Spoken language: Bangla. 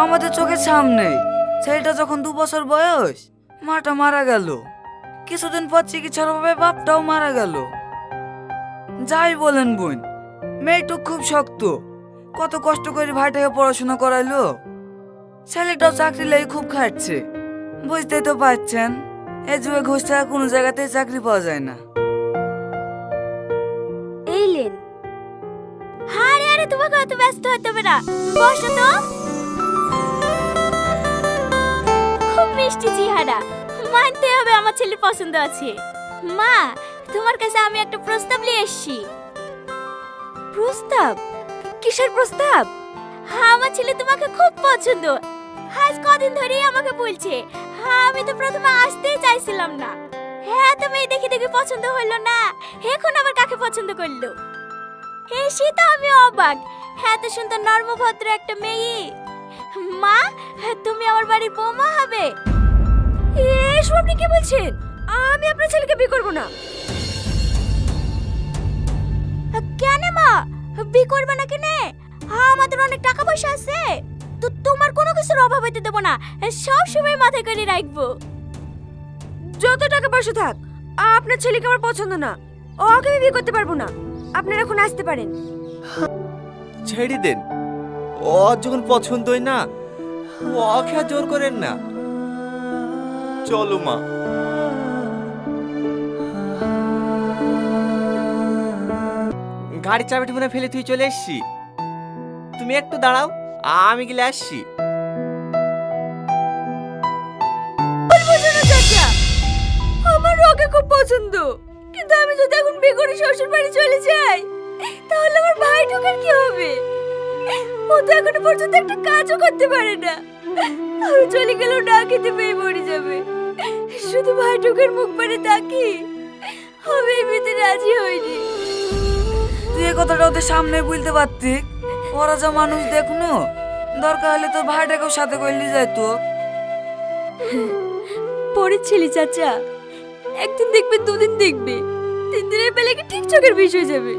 আমাদের চোখের সামনে ছেলেটা যখন 2 বছর বয়স মাটা মারা গেল, কিছুদিন পর চিকিৎসার অভাবে বাপটাও মারা গেল। যাই বলেন বোন, মেয়েটুক খুব শক্ত, কত কষ্ট করে ভাইটাকে পড়াশোনা করাইলো। ছেলেটাও চাকরি লেগে খুব খাটছে, বুঝতেই তো পারছেন এই যুগে ঘুষ ছাড়া কোনো জায়গাতেই চাকরি পাওয়া যায় না। এইলেন। আরে আরে, তোমাকে অত ব্যস্ত হতে হবে না, বসো তো। খুব মিষ্টি চেহারা, মানতে হবে আমার ছেলের পছন্দ আছে। মা, তোমার কাছে আমি একটা প্রস্তাব নিয়ে এসেছি। প্রস্তাব? কিসের প্রস্তাব? আমার ছেলে তোমাকে খুব পছন্দ, আজ কদিন ধরেই আমাকে বলছে। আমি তো প্রথমে আসতেই চাইছিলাম না, হ্যাঁ তুমি দেখে দেখে পছন্দ হলো না, এখন আবার কাকে পছন্দ করলো? এসে তো আমি অবাক, এত সুন্দর নর্মভদ্র একটা মেয়ে। মা, তুমি আমার বাড়ির বৌমা হবে। এসব আপনি কি বলছেন? আমি আপনার ছেলেকে বিয়ে করব না। কেন মা, বিয়ে করবে না কেন? আমাদের অনেক টাকা পয়সা আছে, তো তোমার কোনো কিছুর অভাব হতে দেবো না, সব সময় মাথায় করে রাখবো। যত টাকা পয়সা থাক, আপনার ছেলেকে আমার পছন্দ না, ওকে আমি বিয়ে করতে পারবো না। আপনারা এখন আসতে পারেন। ছেড়ে দেন, ও যখন পছন্দই না, ওকে আর জোর করেন না। চলো মা। গাড়ির চাবিটা মনে ফেলে তুই চলে এসছি, তুমি একটু দাঁড়াও, আমি গেলে আসছি। চাচা, আমার ওকে খুব পছন্দ, কিন্তু আমি যদি এখন বিয়ে করে শ্বশুর বাড়ি চলে যাই, তাহলে আমার ভাই ঢোকার কি হবে? ও তো এখনো পর্যন্ত একটা কাজও করতে পারে না, আমি চলে গেলেও না খেতে পেয়ে মরে যাবে। শুধু ভাই ঢোকার মুখ পানে তাকি আমি এই বিয়েতে রাজি হইনি। তুই এই কথাটা ওদের সামনে বলতে পারতি, ওরা যা মানুষ দেখনো, দরকার হলে তোর ভাইটাকেও সাথে করে নিয়ে যাইতো। পরের ছেলে চাচা, একদিন দেখবে, দুদিন দেখবে, 3 দিনের বেলাকে ঠিক চোখের বিষ হয়ে যাবে।